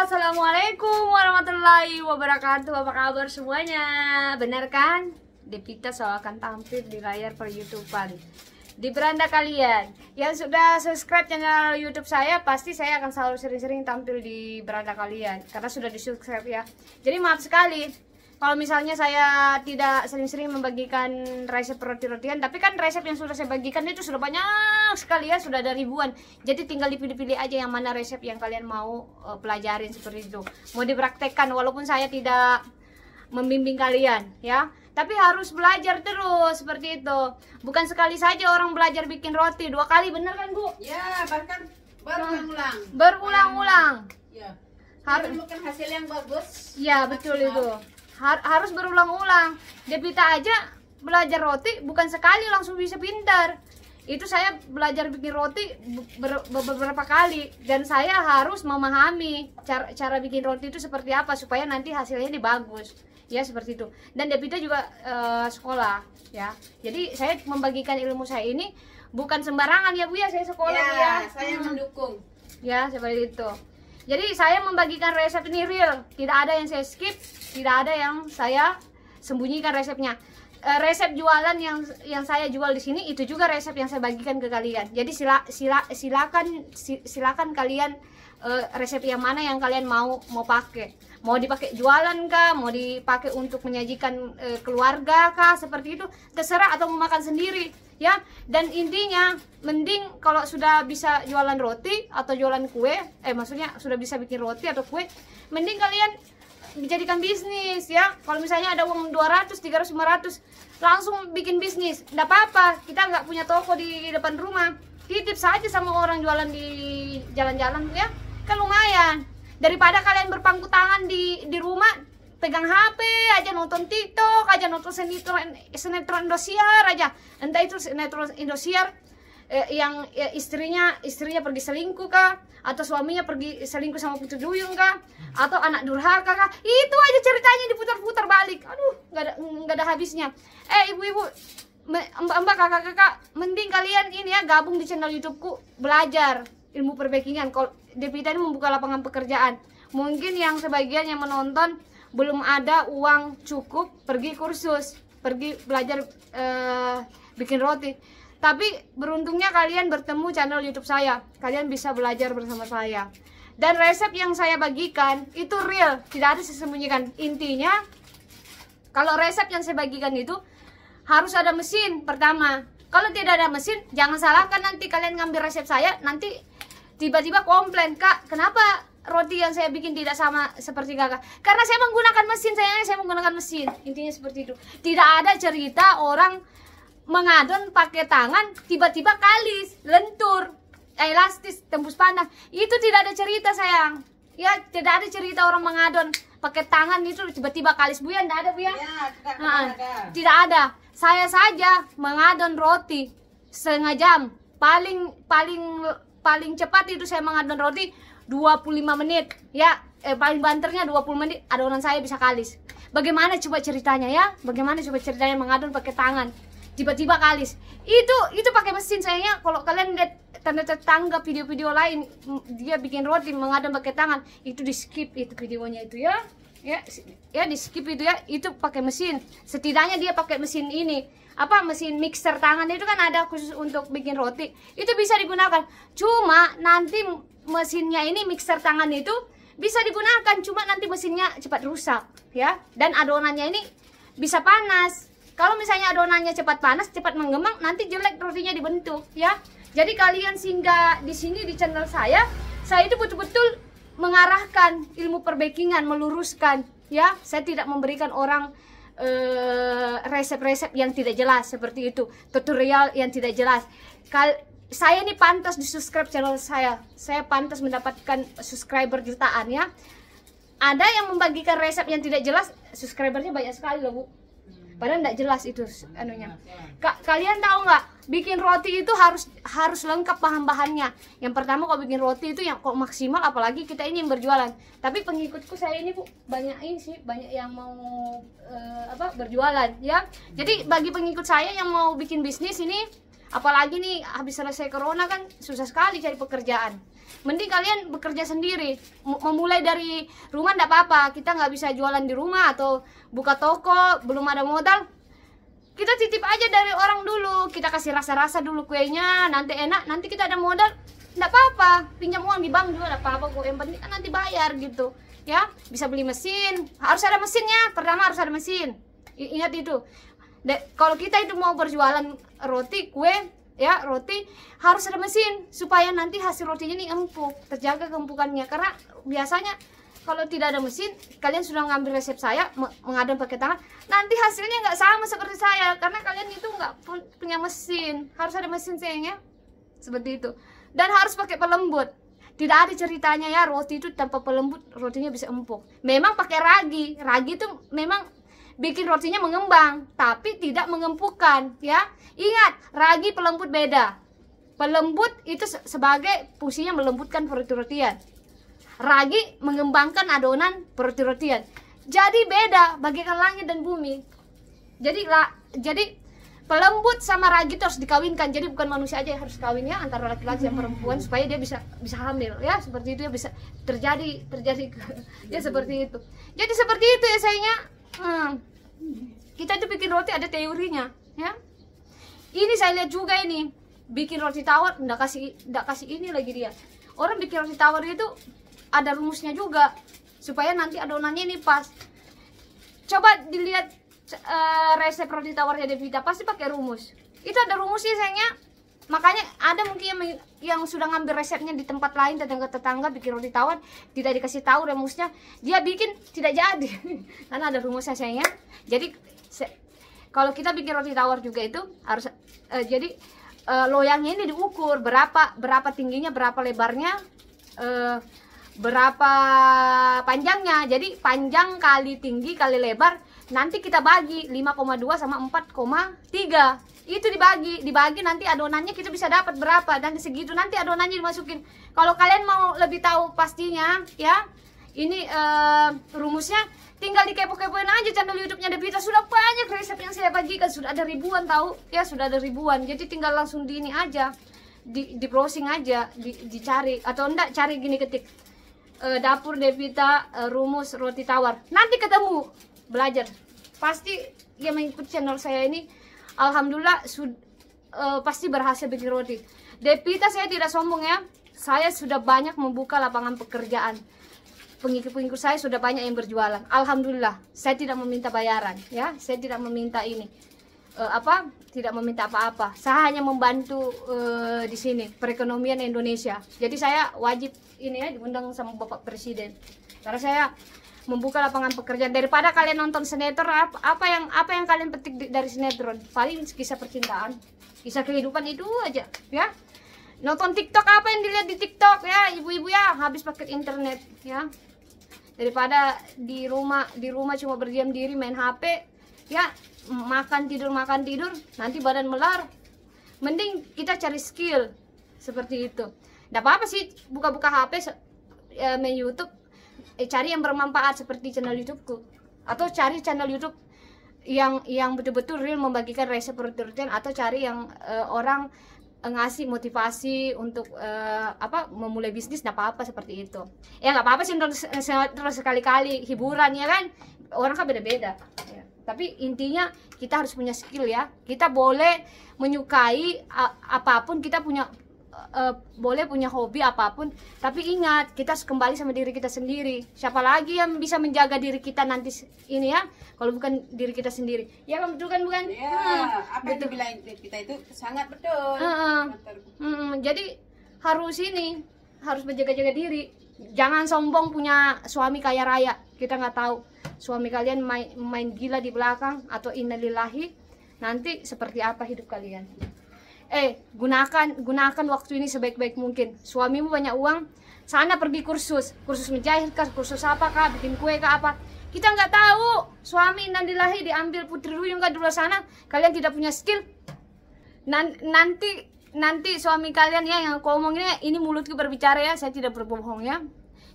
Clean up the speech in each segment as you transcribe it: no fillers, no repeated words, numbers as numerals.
Assalamualaikum warahmatullahi wabarakatuh. Apa kabar semuanya? Benar kan? Devita selalu akan tampil di layar per YouTubean di beranda kalian. Yang sudah subscribe channel YouTube saya, pasti saya akan selalu sering-sering tampil di beranda kalian karena sudah di subscribe ya. Jadi maaf sekali kalau misalnya saya tidak sering-sering membagikan resep roti-rotian, tapi kan resep yang sudah saya bagikan itu sudah banyak sekali ya, sudah ada ribuan. Jadi tinggal dipilih-pilih aja yang mana resep yang kalian mau pelajarin seperti itu. Mau dipraktekkan walaupun saya tidak membimbing kalian ya. Tapi harus belajar terus seperti itu. Bukan sekali saja orang belajar bikin roti, 2 kali, bener kan Bu? Ya, bahkan berulang-ulang. Berulang-ulang. Ya. Harus menemukan hasil yang bagus. Ya, betul itu. Harus berulang-ulang. Devita aja belajar roti bukan sekali langsung bisa pintar. Itu saya belajar bikin roti beberapa kali, dan saya harus memahami cara bikin roti itu seperti apa supaya nanti hasilnya ini bagus. Ya, seperti itu. Dan Devita juga sekolah ya. Jadi saya membagikan ilmu saya ini bukan sembarangan ya Bu ya, saya sekolah ya, Bu ya. Saya mendukung. Ya, seperti itu. Jadi saya membagikan resep ini real, tidak ada yang saya skip, tidak ada yang saya sembunyikan resepnya. Resep jualan yang saya jual di sini itu juga resep yang saya bagikan ke kalian. Jadi silakan kalian resep yang mana yang kalian mau pakai. Mau dipakai jualan kah, mau dipakai untuk menyajikan keluarga kah, seperti itu terserah, atau mau makan sendiri ya. Dan intinya mending kalau sudah bisa jualan roti atau jualan kue, maksudnya sudah bisa bikin roti atau kue, mending kalian dijadikan bisnis ya. Kalau misalnya ada uang 200, 300, 500, langsung bikin bisnis, enggak apa-apa. Kita nggak punya toko di depan rumah, titip saja sama orang jualan di jalan-jalan ya, kan lumayan. Daripada kalian berpangku tangan di rumah, pegang HP aja, nonton TikTok aja, nonton sinetron Indosiar aja, entah itu sinetron Indosiar yang istrinya pergi selingkuh kah, atau suaminya pergi selingkuh sama putu duyung kah, atau anak durhaka kah, itu aja ceritanya diputar-putar balik. Aduh, nggak ada habisnya. Ibu-ibu, mbak-mbak, kakak-kakak, mending kalian ini ya gabung di channel YouTubeku, belajar ilmu perbakingan. Kalau Devita ini membuka lapangan pekerjaan. Mungkin yang sebagian yang menonton belum ada uang cukup pergi kursus, pergi belajar bikin roti. Tapi beruntungnya kalian bertemu channel YouTube saya, kalian bisa belajar bersama saya. Dan resep yang saya bagikan itu real, tidak ada sembunyikan. Intinya kalau resep yang saya bagikan itu harus ada mesin pertama. Kalau tidak ada mesin, jangan salahkan nanti kalian ngambil resep saya, nanti tiba-tiba komplain, Kak, kenapa roti yang saya bikin tidak sama seperti kakak? Karena saya menggunakan mesin, saya menggunakan mesin. Intinya seperti itu. Tidak ada cerita orang mengadon pakai tangan tiba-tiba kalis, lentur, elastis, tembus pandang. Itu tidak ada cerita sayang. Ya, tidak ada cerita orang mengadon pakai tangan itu tiba-tiba kalis. Bu ya, tidak ada Bu ya? Tidak ada. Saya saja mengadon roti setengah jam. Paling cepat itu saya mengadon roti 25 menit ya, paling banternya 20 menit adonan saya bisa kalis. Bagaimana coba ceritanya ya? Bagaimana coba ceritanya mengadon pakai tangan tiba-tiba kalis? Itu pakai mesin sayangnya. Kalau kalian lihat tetangga video-video lain dia bikin roti mengadon pakai tangan, itu di skip itu videonya itu ya. Ya di skip itu ya, itu pakai mesin. Setidaknya dia pakai mesin ini, mesin mixer tangan itu kan ada khusus untuk bikin roti, itu bisa digunakan. Cuma nanti mesinnya ini, mixer tangan itu bisa digunakan, cuma nanti mesinnya cepat rusak ya, dan adonannya ini bisa panas. Kalau misalnya adonannya cepat panas, cepat mengembang, nanti jelek rotinya dibentuk ya. Jadi kalian singgah di sini di channel saya itu betul-betul mengarahkan ilmu perbakingan, meluruskan ya. Saya tidak memberikan orang resep-resep yang tidak jelas seperti itu, tutorial yang tidak jelas. Saya ini pantas di subscribe channel saya pantas mendapatkan subscriber jutaan ya. Ada yang membagikan resep yang tidak jelas, subscribernya banyak sekali loh Bu, padahal tidak jelas itu anunya. Kalian tahu nggak, bikin roti itu harus lengkap bahan-bahannya. Yang pertama, kalau bikin roti itu yang kok maksimal, apalagi kita ini yang berjualan. Tapi pengikutku saya ini Bu, banyak yang mau berjualan ya. Jadi bagi pengikut saya yang mau bikin bisnis ini, apalagi nih habis selesai corona kan susah sekali cari pekerjaan. mending kalian bekerja sendiri. Memulai dari rumah enggak apa-apa. Kita nggak bisa jualan di rumah atau buka toko, belum ada modal. Kita titip aja dari orang dulu, kita kasih rasa-rasa dulu kuenya, nanti enak, nanti kita ada modal, enggak apa-apa. Pinjam uang di bank juga enggak apa-apa kok, yang penting kan nanti bayar gitu. Ya, bisa beli mesin, harus ada mesinnya. Pertama harus ada mesin. Ingat itu. Kalau kita itu mau berjualan roti, kue, ya roti, harus ada mesin supaya nanti hasil rotinya ini empuk, terjaga keempukannya. Karena biasanya kalau tidak ada mesin, kalian sudah ngambil resep saya, mengadon pakai tangan, nanti hasilnya nggak sama seperti saya karena kalian itu nggak punya mesin. Harus ada mesin sayangnya, seperti itu. Dan harus pakai pelembut. Tidak ada ceritanya ya roti itu tanpa pelembut rotinya bisa empuk. Memang pakai ragi, ragi itu memang bikin rotinya mengembang, tapi tidak mengempukkan ya. Ingat, ragi pelembut beda. Pelembut itu sebagai fungsinya melembutkan roti-rotian. Ragi mengembangkan adonan roti-rotian. Jadi beda, bagaikan langit dan bumi. Jadi pelembut sama ragi itu harus dikawinkan. Jadi bukan manusia aja yang harus kawin ya, antara laki-laki dan perempuan supaya dia bisa hamil ya, seperti itu ya, bisa terjadi ya seperti itu. Jadi seperti itu ya sayangnya. Kita itu bikin roti ada teorinya ya. Ini saya lihat juga ini bikin roti tawar nggak kasih ini lagi dia. Orang bikin roti tawar itu ada rumusnya juga supaya nanti adonannya ini pas. Coba dilihat resep roti tawarnya Devita, pasti pakai rumus. Itu ada rumusnya sayangnya. Makanya ada mungkin yang sudah ngambil resepnya di tempat lain, tetangga bikin roti tawar tidak dikasih tahu rumusnya, dia bikin tidak jadi karena ada rumusnya sayangnya. Jadi kalau kita bikin roti tawar juga itu harus jadi loyangnya ini diukur berapa tingginya, berapa lebarnya, berapa panjangnya. Jadi panjang kali tinggi kali lebar nanti kita bagi 5,2 sama 4,3. Itu dibagi nanti adonannya kita bisa dapat berapa, dan segitu nanti adonannya dimasukin. Kalau kalian mau lebih tahu pastinya ya, ini rumusnya tinggal dikepo-kepoin aja channel YouTube-nya Devita. Sudah banyak resep yang saya bagikan, sudah ada ribuan tahu ya, sudah ada ribuan. Jadi tinggal langsung di ini aja, di browsing aja, dicari atau enggak cari gini, ketik dapur Devita rumus roti tawar, nanti ketemu. Belajar pasti yang mengikuti channel saya ini alhamdulillah pasti berhasil bikin roti. Devita saya tidak sombong ya, saya sudah banyak membuka lapangan pekerjaan. Pengikut-pengikut saya sudah banyak yang berjualan. Alhamdulillah, saya tidak meminta bayaran ya, saya tidak meminta ini tidak meminta apa-apa. Saya hanya membantu di sini perekonomian Indonesia. Jadi saya wajib ini ya diundang sama Bapak Presiden. Karena saya membuka lapangan pekerjaan. Daripada kalian nonton sinetron, apa yang kalian petik dari sinetron? Paling kisah percintaan, kisah kehidupan itu aja ya. Nonton TikTok, apa yang dilihat di TikTok ya, ibu-ibu ya, habis paket internet ya. Daripada di rumah cuma berdiam diri main HP ya, makan tidur nanti badan melar. Mending kita cari skill seperti itu. Nggak apa-apa sih buka-buka HP main YouTube, cari yang bermanfaat seperti channel YouTubeku, atau cari channel YouTube yang betul-betul real membagikan resep roti-rotian, atau cari yang orang ngasih motivasi untuk memulai bisnis. Nggak apa-apa seperti itu ya, nggak apa-apa sih terus sekali-kali hiburan ya kan, orang kan beda-beda ya. Tapi intinya kita harus punya skill ya. Kita boleh menyukai apapun, kita boleh punya hobi apapun, tapi ingat kita harus kembali sama diri kita sendiri. Siapa lagi yang bisa menjaga diri kita nanti ini ya, kalau bukan diri kita sendiri ya, betul kan? Bukan ya, apa yang dibilang kita itu sangat betul. Jadi harus menjaga-jaga diri. Jangan sombong punya suami kaya raya, kita nggak tahu suami kalian main gila di belakang atau innalillahi, nanti seperti apa hidup kalian. Gunakan waktu ini sebaik-baik mungkin. Suamimu banyak uang, sana pergi kursus menjahit kah, kursus apa kah, bikin kue kah apa. Kita nggak tahu suami innalillahi diambil putri duyung kah di luar sana, kalian tidak punya skill. Nanti suami kalian ya yang aku omongnya, ini mulutku berbicara ya, saya tidak berbohong ya.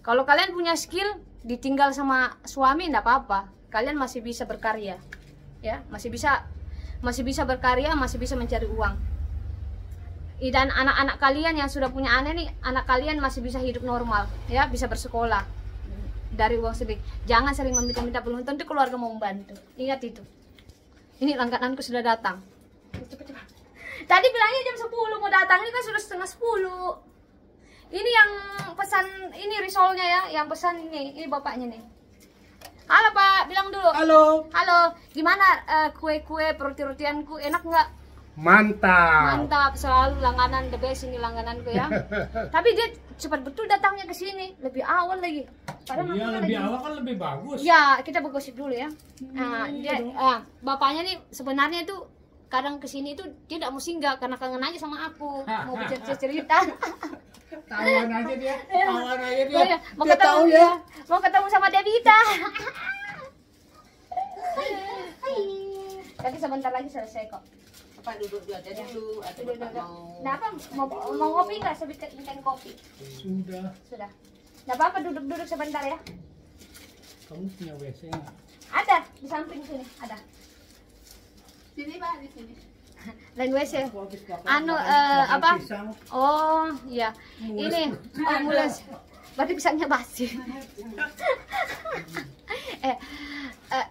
Kalau kalian punya skill, ditinggal sama suami nggak apa-apa, kalian masih bisa berkarya ya, masih bisa berkarya, masih bisa mencari uang. Dan anak-anak kalian yang sudah punya anak nih, anak kalian masih bisa hidup normal, ya, bisa bersekolah dari uang sendiri. Jangan sering meminta-minta, belum tentu keluarga mau membantu. Ingat itu. Ini langgananku sudah datang. Cepet-cepet. Tadi bilangnya jam 10 mau datang, ini kan sudah setengah 10. Ini yang pesan, ini risolnya ya, yang pesan ini bapaknya nih. Halo Pak, bilang dulu. Halo. Halo, gimana kue-kue roti-rotianku, enak nggak? Mantap. Mantap, selalu langganan the best ini langgananku ya. Tapi dia cepat betul datangnya ke sini, lebih awal lagi. Padahal Iya, aku lebih lagi- awal kan lebih bagus. Ya, kita bergosip dulu ya. Nah, dia, bapaknya nih sebenarnya itu kadang kesini itu dia tidak mau singgah karena kangen aja sama aku, mau cerita. Tawan aja dia. Tawan aja dia. Oh, iya. Mau Dia ketemu tahu ya. mau ketemu sama Devita. Tapi sebentar lagi selesai kok. Apa duduk aja dulu atau Bapak mau Nah, apa mau ngopi nggak? Bikin kopi. Sudah. Sudah. Nggak apa-apa, duduk-duduk sebentar ya. Kamu punya WC nggak? Ada di samping sini, ada. sini Pak, di sini. Dan WC. Aku habis makan- Anu makan apa? pisang. Oh, iya. Ini mules. Berarti pisangnya basi.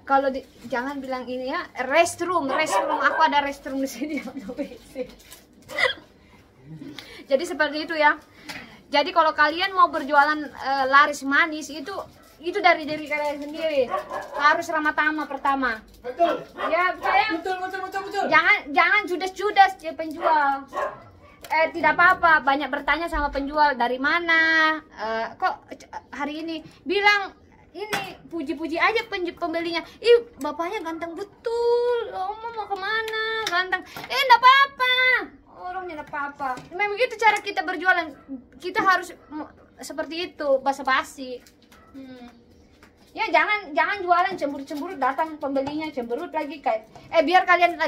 Kalau jangan bilang ini ya, restroom. Aku ada restroom di sini, ada WC. Jadi seperti itu ya. Jadi kalau kalian mau berjualan laris manis itu dari diri kalian sendiri. Harus ramah tamah pertama. Betul. Ya, saya Betul. jangan judes-judes ya penjual. Tidak apa-apa, banyak bertanya sama penjual dari mana, kok hari ini bilang ini puji-puji aja pembelinya. Ih, bapaknya ganteng betul, Oma mau kemana ganteng. Enggak apa-apa, orangnya enggak apa-apa. Memang begitu cara kita berjualan, kita harus seperti itu, basa-basi. Ya jangan jualan cemberut datang pembelinya cemberut lagi kayak biar kalian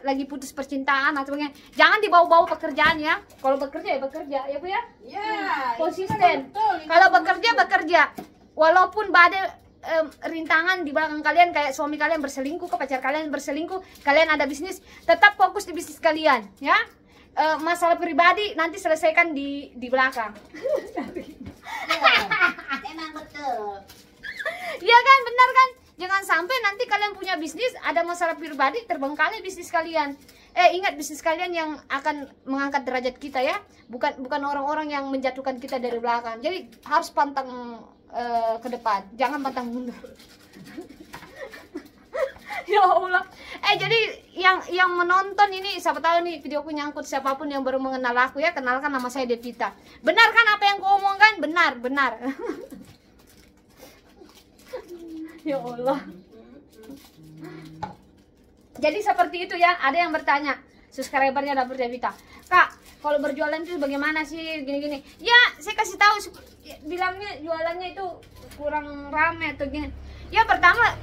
lagi putus percintaan atau bagaimana. Jangan dibawa-bawa pekerjaan ya. Kalau bekerja ya bekerja ya Bu ya. Ya, Konsisten. betul. Kalau bekerja. Walaupun ada rintangan di belakang kalian kayak suami kalian berselingkuh, ke pacar kalian berselingkuh, kalian ada bisnis, tetap fokus di bisnis kalian ya. Masalah pribadi nanti selesaikan di belakang. Emang betul. Iya kan, benar kan? Jangan sampai nanti kalian punya bisnis, ada masalah pribadi, terbengkalai bisnis kalian. Ingat, bisnis kalian yang akan mengangkat derajat kita ya, bukan orang-orang yang menjatuhkan kita dari belakang. Jadi harus pantang ke depan, jangan pantang mundur. Ya Allah. Jadi yang menonton ini, siapa tahu nih videoku nyangkut, siapapun yang baru mengenal aku ya, kenalkan nama saya Devita. Benar kan apa yang kuomongkan? Benar. Ya Allah. Jadi seperti itu ya. Ada yang bertanya, subscribernya Dapur Devita, Kak, kalau berjualan itu bagaimana sih gini-gini? Ya, saya kasih tahu, bilangnya jualannya itu kurang rame atau gini. Ya, pertama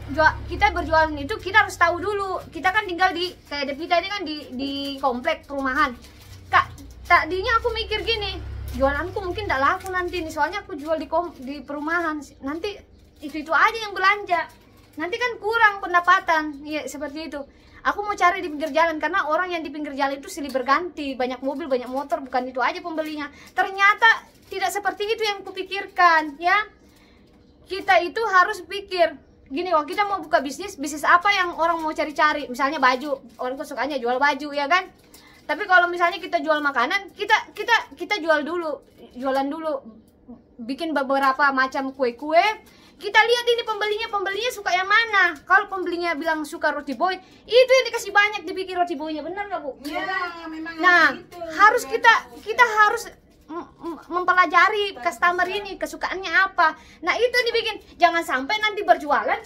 kita berjualan itu kita harus tahu dulu. Kita kan tinggal di kayak Devita ini kan di komplek perumahan. Kak, tadinya aku mikir gini, jualanku mungkin tidak laku nanti nih, soalnya aku jual di perumahan. Nanti itu aja yang belanja, nanti kan kurang pendapatan. Ya seperti itu. Aku mau cari di pinggir jalan karena orang yang di pinggir jalan itu silih berganti, banyak mobil, banyak motor, bukan itu aja pembelinya. Ternyata tidak seperti itu yang kupikirkan ya. Kita itu harus pikir gini, kalau kita mau buka bisnis apa yang orang mau cari-cari. Misalnya baju, orang tuh sukanya jual baju ya kan. Tapi kalau misalnya kita jual makanan, kita jualan dulu, bikin beberapa macam kue-kue. Kita lihat ini pembelinya suka yang mana. Kalau pembelinya bilang suka roti boy, itu yang dikasih banyak, dibikin roti boynya, benar nggak Bu? Ya, memang Nah, gitu. harus kita harus mempelajari customer ini kesukaannya apa. Nah itu yang dibikin. Jangan sampai nanti berjualan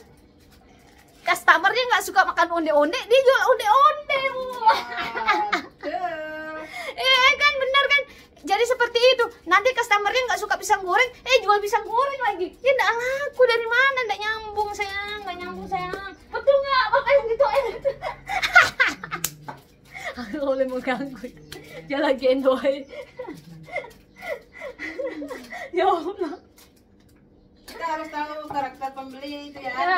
customernya nggak suka makan onde-onde, dia jual onde-onde Bu. Kan benar kan. Jadi seperti itu. Nanti customernya nggak suka pisang goreng, jual pisang goreng lagi. Ya nggak laku, dari mana? Nggak nyambung sayang. Betul nggak? Makanya gitu. Aku boleh mengganggu. Dia lagi enjoy. Ya Allah. Kita harus tahu karakter pembeli itu ya. Ya,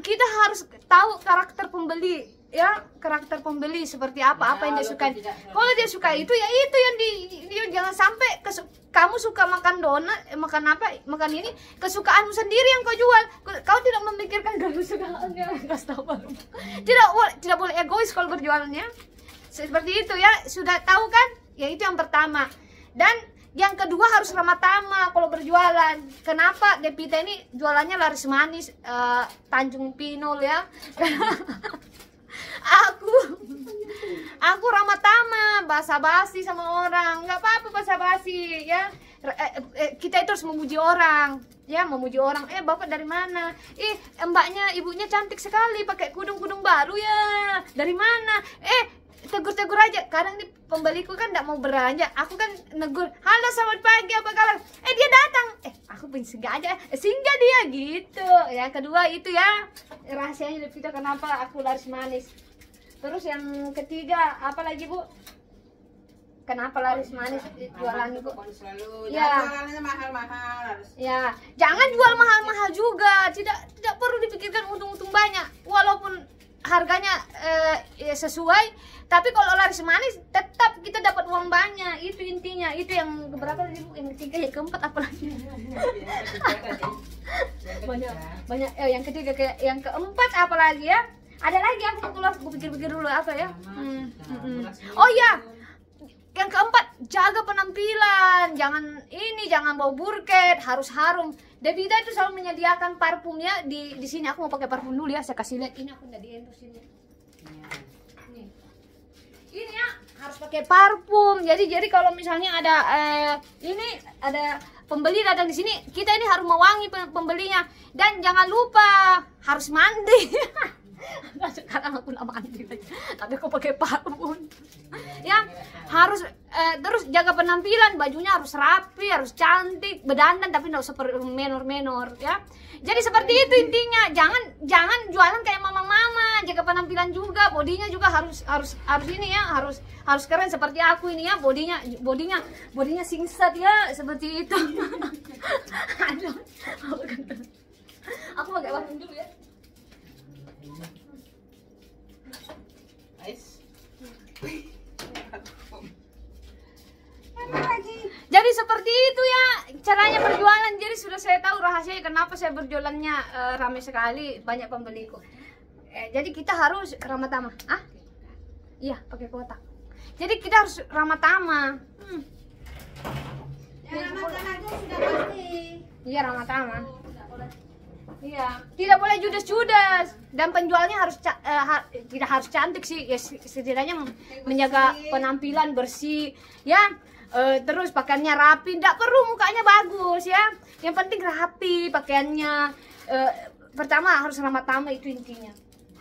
kita harus tahu karakter pembeli. ya karakter pembeli seperti apa yang dia suka. Kalau dia suka itu ya itu yang dia jangan sampai kamu suka makan donat, makan apa, makan ini kesukaanmu sendiri yang kau jual. Kau tidak memikirkan kesukaannya. Tidak boleh egois kalau berjualannya. Seperti itu ya, sudah tahu kan? Ya itu yang pertama. Dan yang kedua harus ramah tamah kalau berjualan. Kenapa? Devita ini jualannya laris manis, Tanjung Pinul ya. Aku ramah tamah, basa-basi sama orang, nggak apa-apa basa-basi ya. Kita itu harus memuji orang, ya memuji orang. Bapak dari mana? Mbaknya, ibunya cantik sekali, pakai kudung-kudung baru ya. Dari mana? Tegur-tegur aja. Kadang nih pembeliku kan nggak mau belanja, aku kan negur, halo selamat pagi apa kabar? Dia datang, aku pengen singgah aja, singgah dia gitu. Yang kedua itu ya rahasianya Devita kenapa aku laris manis. Terus yang ketiga apa lagi Bu? Kenapa laris manis jualan Bu? Selalu Ya. jualannya mahal-mahal. Ya, jangan jual mahal-mahal juga. Tidak perlu dipikirkan untung-untung banyak. Walaupun harganya sesuai, tapi kalau laris manis tetap kita dapat uang banyak. Itu intinya. Itu yang keberapa tadi Bu? Yang ketiga, yang keempat apa lagi? banyak. Yang ketiga, yang keempat apa lagi ya? Ada lagi aku pikir-pikir dulu apa ya? Oh ya, yang keempat jaga penampilan, jangan bau burket, harus harum. Devita itu selalu menyediakan parfumnya di sini. Aku mau pakai parfum dulu ya, saya kasih lihat. Ini aku udah di endorse ini. Nih. Ini ya harus pakai parfum. Jadi kalau misalnya ada pembeli datang di sini, kita ini harus mewangi pembelinya. Dan jangan lupa harus mandi. Sekarang aku nggak mandi lagi, tapi aku pakai parfum. Ya harus terus jaga penampilan, bajunya harus rapi, harus cantik, berdandan tapi nggak usah menor ya. Jadi seperti itu intinya. Jangan jualan kayak mama-mama, jaga penampilan juga, bodinya juga harus ini ya, harus keren seperti aku ini ya, bodinya singsat ya, seperti itu. Aduh. Aku pakai parfum dulu ya. Jadi seperti itu ya caranya berjualan. Jadi sudah saya tahu rahasianya kenapa saya berjualannya ramai sekali, banyak pembeliku. Jadi kita harus ramah tamah. Iya, pakai kotak. Jadi kita harus ramah tamah. Ramah tamah itu sudah pasti. Iya, ramah tamah. Iya, tidak boleh judes-judes, dan penjualnya harus tidak harus cantik sih, ya setidaknya menjaga penampilan bersih, ya. Terus pakaiannya rapi, tidak perlu mukanya bagus ya. Yang penting rapi pakaiannya. Pertama harus ramah tamah, itu intinya.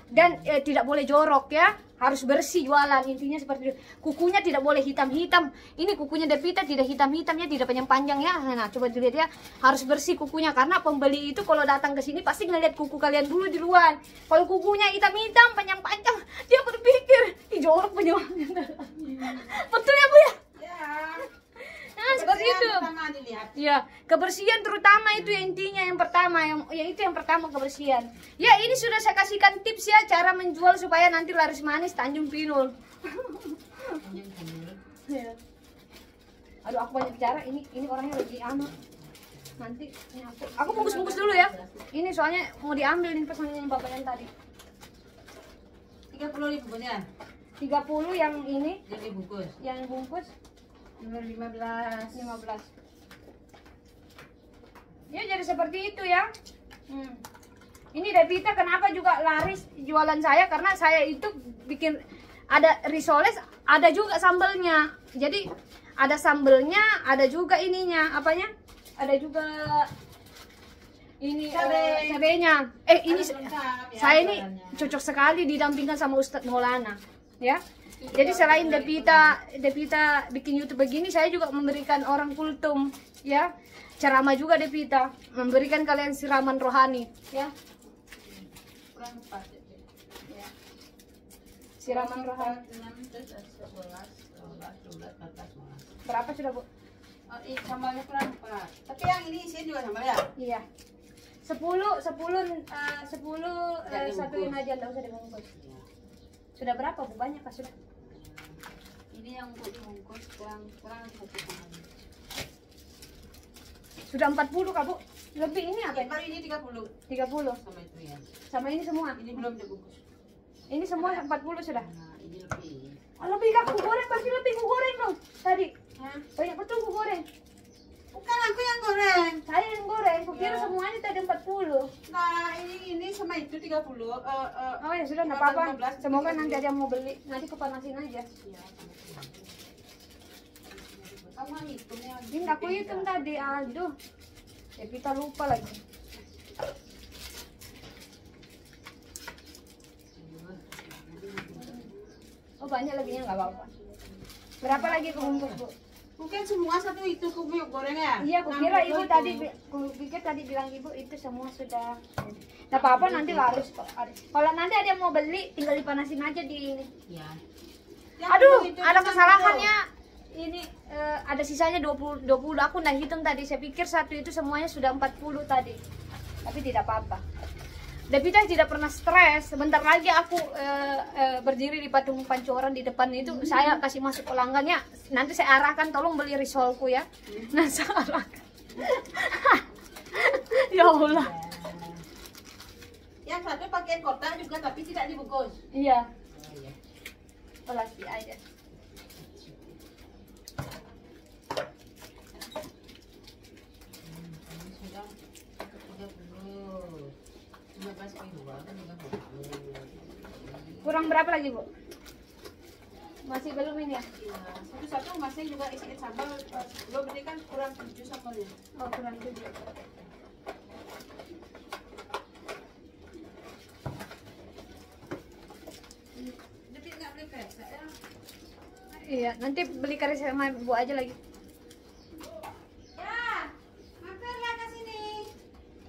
Dan tidak boleh jorok ya, harus bersih jualan, intinya seperti itu. Kukunya tidak boleh hitam-hitam. Ini kukunya Devita tidak hitam-hitam ya, tidak panjang-panjang ya. Nah, coba dilihat ya, harus bersih kukunya karena pembeli itu kalau datang ke sini pasti ngeliat kuku kalian dulu di luar. Kalau kukunya hitam-hitam, panjang-panjang, dia berpikir, jorok penjualnya. Betul ya Bu ya? Nah, seperti itu. Ya, kebersihan terutama itu yang intinya yang pertama, yang pertama kebersihan. Ya, ini sudah saya kasihkan tips ya cara menjual supaya nanti laris manis Tanjung Pinul. Ya. Aduh, aku banyak bicara. Ini orangnya lagi nanti ini aku bungkus dulu ya. Ini soalnya mau diambil nih pesannya Bapak yang tadi. 30.000 punya. 30 yang ini. Yang bungkus. Nomor 15. Ya, jadi seperti itu ya. Ini Devita kenapa juga laris jualan saya, karena saya itu bikin ada risoles, ada juga sambelnya. Jadi ada sambelnya, ada juga ininya, apanya? Ada juga ini cabenya. Ini saya ini cocok sekali didampingkan sama Ustadz Maulana, ya. Jadi selain Devita bikin YouTube begini, saya juga memberikan orang kultum, ya. Ceramah juga Devita, memberikan kalian siraman rohani, ya. Siraman rohani. Berapa sudah Bu? Sambalnya kurang 4. Tapi yang ini isinya juga sambal ya? Iya. 10 satuin aja, enggak usah dibungkus. Sudah berapa Bu? Banyak kah sudah? Ini yang untuk dibungkus kurang 1 kg. Sudah 40 kah Bu? Lebih ini apa? Baru ini 30 30. sama itu ya. Sama ini semua. Ini belum dibungkus. Ini semua 40 sudah. Nah, ini lebih. Oh, lebih kah? Ku goreng pasti lebih ku goreng dong. Tadi Hah? banyak betul ku goreng. Bukan aku yang goreng. Saya yang goreng. Ku kira Ya. semuanya tadi 40. Nah, ini sama itu 30. Oh ya sudah, enggak apa-apa. 15, Semoga nanti ada yang mau beli. Nanti kepanasin aja. Ya, kamu hitung ya. Ini aku hitung tadi. Aduh. Ya kita lupa lagi. Oh banyak lebihnya nggak apa-apa. Berapa lagi kebungkus Bu? Mungkin semua satu itu kubuk goreng ya? Iya, aku kira ibu tadi, aku pikir tadi bilang ibu itu semua sudah. Nggak apa-apa nanti laris kok. Kalau nanti ada yang mau beli, tinggal dipanasin aja di ini. Ya. Aduh, ada kesalahannya. Ini ada sisanya 20 aku nggak hitung tadi. Saya pikir satu itu semuanya sudah 40 tadi. Tapi tidak apa-apa. Devita tidak pernah stres. Sebentar lagi aku berdiri di patung pancoran di depan itu. Saya kasih masuk pelanggannya. Nanti saya arahkan, tolong beli risolku ya. Nah, saya arahkan. Ya Allah. Yang satu pakai kotak juga tapi tidak dibungkus. Iya, Oh, iya. plastik aja. Ini sudah 30. 15 ribuan kan 30. Kurang berapa lagi Bu? Masih belum ini ya? Iya, satu-satu masih juga isi sambal. Belum ini kan kurang 7 sambalnya. Oh kurang 7. Jadi nggak beli kresek ya? Iya, nanti beli kari sama Bu aja lagi. Ya, mampir ya ke sini.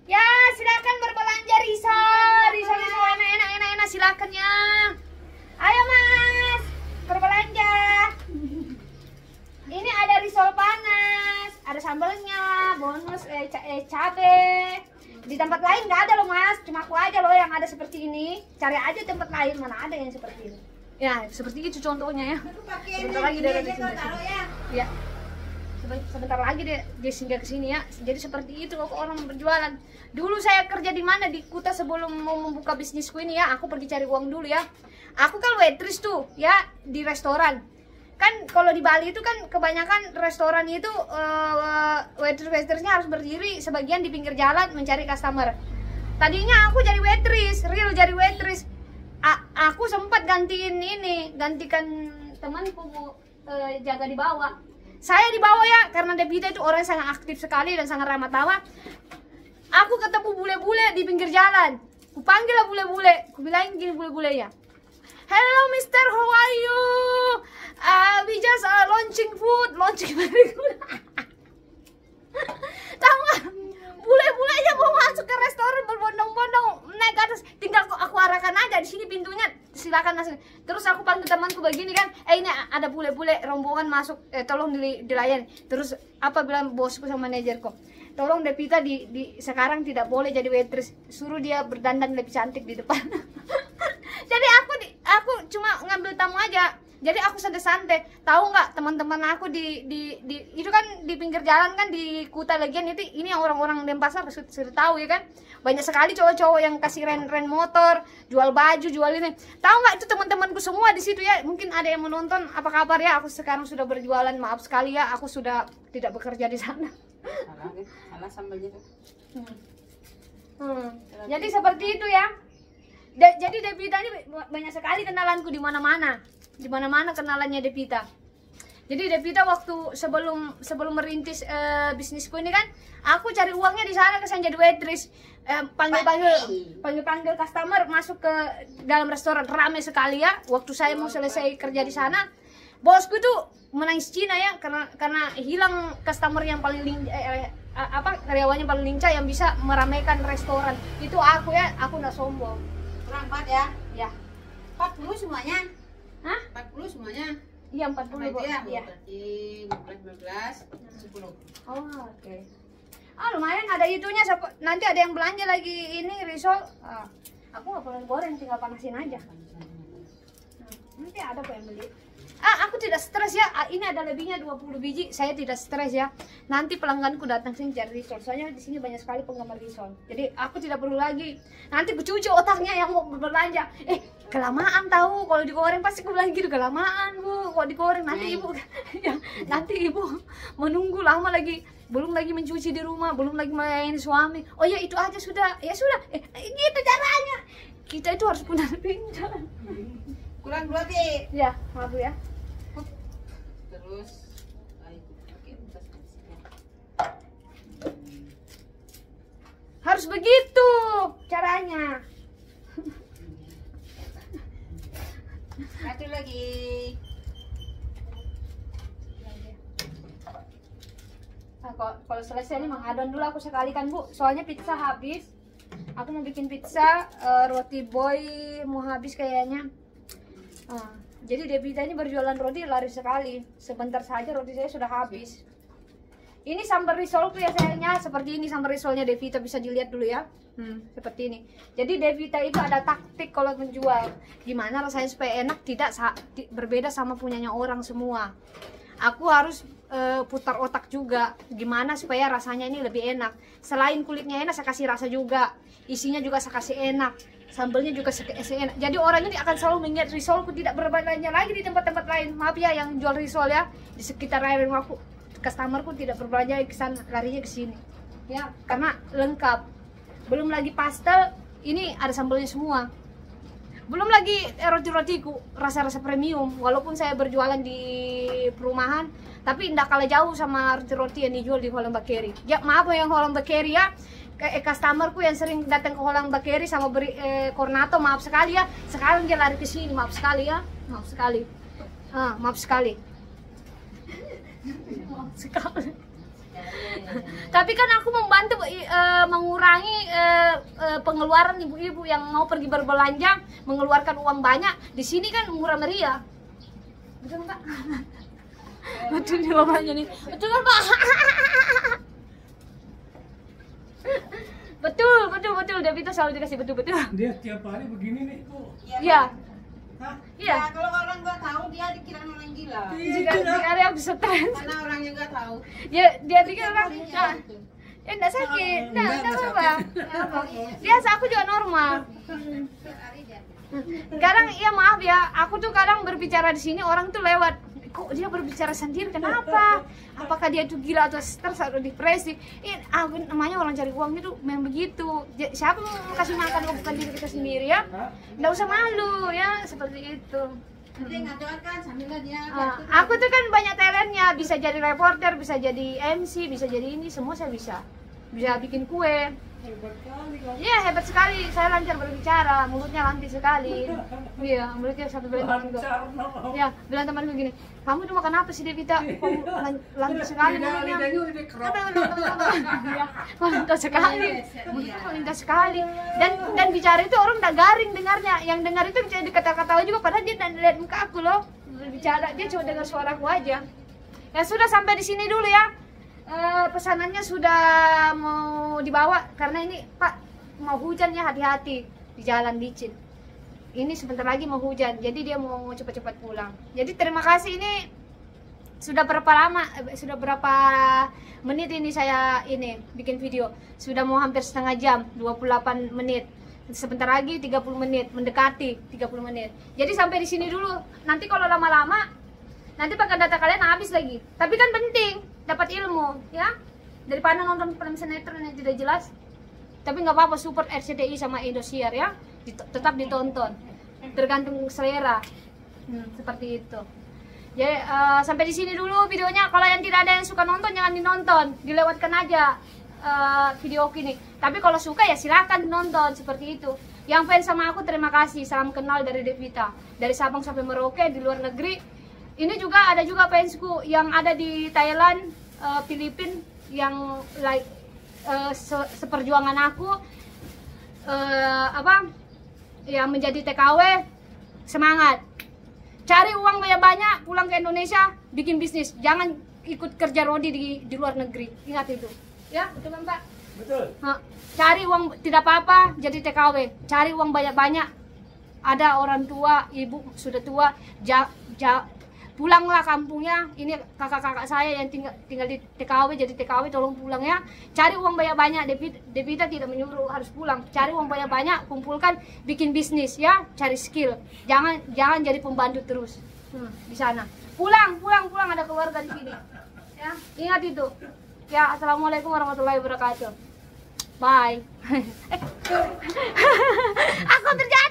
Ya, silakan berbelanja risol. Risol enak, silakan ya. Ayo Mas, berbelanja. Ini ada risol panas, ada sambalnya, bonus cabe. Di tempat lain nggak ada loh Mas, cuma aku aja loh yang ada seperti ini. Cari aja tempat lain, mana ada yang seperti ini. Ya, seperti itu contohnya ya. Aku pakai Sebentar lagi dia ada di kau sini. taruh ya. Ya. Sebentar lagi dia singgah ke sini ya. Jadi seperti itu kok orang berjualan. Dulu saya kerja di mana di Kuta sebelum mau membuka bisnisku ini ya, aku pergi cari uang dulu ya. Aku kan waitress tuh ya di restoran. Kan kalau di Bali itu kan kebanyakan restoran itu waitress-waitressnya harus berdiri sebagian di pinggir jalan mencari customer. Tadinya aku jadi waitress, real jadi waitress. Aku sempat gantikan temanku jaga di bawah. Saya di bawah ya, karena Devita itu orang yang sangat aktif sekali dan sangat ramah tamah. Aku ketemu bule-bule di pinggir jalan. Ku panggil lah bule-bule, ku bilangin gini bule-bulenya. Hello Mister, how are you? We just launching food, launching very good. Tahu nggak? Bule-bulenya mau masuk ke restoran berbondong-bondong naik ke atas. Tinggal aku arahkan aja di sini pintunya, silakan masuk. Terus aku panggil temanku begini kan, ini ada bule-bule rombongan masuk, tolong dilayani. Terus apa bilang bosku sama manajerku, tolong Devita sekarang tidak boleh jadi waitress, suruh dia berdandan lebih cantik di depan. Jadi aku cuma ngambil tamu aja. Jadi aku santai-santai. Tahu nggak teman-teman aku di itu kan di pinggir jalan kan di Kuta Legian itu, ini yang orang-orang Denpasar sudah tahu ya kan. Banyak sekali cowok-cowok yang kasih rent motor, jual baju, jual ini. Tahu nggak itu teman-temanku semua di situ ya. Mungkin ada yang menonton, apa kabar ya? Aku sekarang sudah berjualan, maaf sekali ya, aku sudah tidak bekerja di sana. Salah sambalnya tuh. Jadi seperti itu ya. Jadi Devita ini banyak sekali kenalanku di mana-mana. Di mana-mana kenalannya Devita. Jadi Devita waktu sebelum merintis bisnisku ini kan, aku cari uangnya di sana kesan jadi waitress. Panggil customer masuk ke dalam restoran, ramai sekali ya. Waktu saya mau selesai kerja di sana, bosku tuh menangis Cina ya, karena hilang customer yang paling karyawannya paling lincah yang bisa meramaikan restoran. Itu aku ya, aku nggak sombong. Kurang 4 ya? Ya. 40 semuanya. Hah? 40 semuanya. Iya 40 Bu. Ya? Iya. Berarti 15, 10. Oh, oke. Lumayan ada itunya. Nanti ada yang belanja lagi ini risol. Aku nggak perlu goreng, tinggal panasin aja. Nanti ada kok yang beli. Aku tidak stres ya. Ini ada lebihnya 20 biji. Saya tidak stres ya. Nanti pelangganku datang sini cari risol. Soalnya di sini banyak sekali penggemar risol. Jadi aku tidak perlu lagi. Nanti kucuci otaknya yang mau berbelanja. Kelamaan tahu kalau digoreng, pasti aku bilang gitu, kelamaan Bu kalau digoreng. Nanti ibu ya, nanti ibu menunggu lama lagi. Belum lagi mencuci di rumah, belum lagi melayani suami. Oh ya itu aja sudah. Ya sudah. Gitu caranya. Kita itu harus punya pinggan. Kurang 2 deh. Ya, maaf ya. Terus pakai tas bersihnya. Harus begitu caranya. Satu lagi. Nah, kalau selesai ini mengadon dulu aku sekali kan Bu. Soalnya pizza habis. Aku mau bikin pizza, roti boy mau habis kayaknya. Jadi Devita ini berjualan roti lari sekali. Sebentar saja roti saya sudah habis. Ini sambal risolku ya sayangnya. Seperti ini sambal risolnya Devita, bisa dilihat dulu ya. Seperti ini. Jadi Devita itu ada taktik kalau menjual. Gimana rasanya supaya enak, tidak berbeda sama punyanya orang semua. Aku harus putar otak juga. Gimana supaya rasanya ini lebih enak. Selain kulitnya enak, saya kasih rasa juga. Isinya juga saya kasih enak. Sambalnya juga enak. Jadi orang ini akan selalu mengingat risolku, tidak berbelanja lagi di tempat-tempat lain. Maaf ya yang jual risol ya. Di sekitar area rumahku, customerku tidak berbelanja ke sana, larinya ke sini. Ya, karena lengkap. Belum lagi pastel, ini ada sambalnya semua. Belum lagi roti-rotiku, rasa-rasa premium. Walaupun saya berjualan di perumahan, tapi tidak kalah jauh sama roti-roti yang dijual di Holland Bakery. Ya maaf yang Holland Bakery ya, customerku yang sering datang ke Holland Bakery sama beri Cornato, maaf sekali ya. Sekarang dia lari ke sini, maaf sekali ya, maaf sekali. Maaf sekali. Maaf sekali. Tapi kan aku membantu mengurangi pengeluaran ibu-ibu yang mau pergi berbelanja, mengeluarkan uang banyak. Di sini kan murah meriah. Betul Mbak? Betul nih bapaknya nih. Betul kan Pak? Betul. Devita selalu dikasih betul. Dia tiap hari begini nih kok. Iya. Hah? Iya. Ya, kalau orang nggak tahu dia dikira orang gila. Jika dia habis stres. Karena orangnya nggak tahu. Dia pikir orang ya enggak sakit. Enggak apa-apa. Biasa aku juga normal. Kadang ya maaf ya, aku tuh kadang berbicara di sini orang tuh lewat. Kok dia berbicara sendiri, kenapa? Apakah dia tuh gila atau stres atau depresi? Namanya orang cari uang itu memang begitu. Siapa mau kasih makan kalau bukan diri kita sendiri ya? Nggak usah malu ya, seperti itu. Nanti ngadoan kan sambil dia. Aku tuh kan banyak talentnya, bisa jadi reporter, bisa jadi MC, bisa jadi ini, semua saya bisa. Bisa bikin kue. Hebat kali kamu. Iya hebat sekali, saya lancar berbicara, mulutnya lantis sekali. Iya, mulutnya sampai bilang juga. Lancar nama. Ya, bilang temanku gini, kamu itu makan apa sih Devita? Kamu lantis sekali mulutnya. Iya, lantas sekali. Mulutnya lantas sekali. Dan bicara itu orang tak garing dengarnya. Yang dengar itu jadi kata-kata juga, padahal dia tidak lihat muka aku loh. Bicara, dia cuma dengar suaraku aja. Ya sudah, sampai di sini dulu ya. Pesanannya sudah mau dibawa karena ini Pak mau hujan ya, hati-hati di jalan licin. Ini sebentar lagi mau hujan, jadi dia mau cepat-cepat pulang. Jadi terima kasih. Ini sudah berapa menit ini saya ini bikin video. Sudah mau hampir setengah jam, 28 menit. Sebentar lagi 30 menit, mendekati 30 menit. Jadi sampai di sini dulu. Nanti kalau lama-lama nanti pakai data kalian habis lagi. Tapi kan penting dapat ilmu ya, daripada nonton film sinetron yang tidak jelas. Tapi nggak apa-apa, support RCTI sama Indosiar ya, tetap ditonton, tergantung selera. Seperti itu. Jadi sampai di sini dulu videonya. Kalau yang tidak ada yang suka nonton, jangan dinonton, dilewatkan aja video ini. Tapi kalau suka ya silahkan nonton, seperti itu. Yang fans sama aku terima kasih, salam kenal dari Devita, dari Sabang sampai Merauke, di luar negeri. Ini juga ada juga fansku yang ada di Thailand, Filipina, yang seperjuangan aku yang menjadi TKW. Semangat, cari uang banyak-banyak, pulang ke Indonesia, bikin bisnis. Jangan ikut kerja rodi di luar negeri. Ingat itu, ya betul kan Pak? Betul. Cari uang tidak apa-apa, jadi TKW. Cari uang banyak-banyak, ada orang tua, ibu sudah tua, pulanglah kampungnya. Ini kakak-kakak saya yang tinggal di TKW, jadi TKW tolong pulang ya. Cari uang banyak-banyak, Devita tidak menyuruh harus pulang. Cari uang banyak-banyak, kumpulkan, bikin bisnis ya, cari skill. Jangan jadi pembantu terus. Di sana. Pulang, ada keluarga di sini. Ya, ingat itu. Ya, assalamualaikum warahmatullahi wabarakatuh. Bye. Aku terjadi.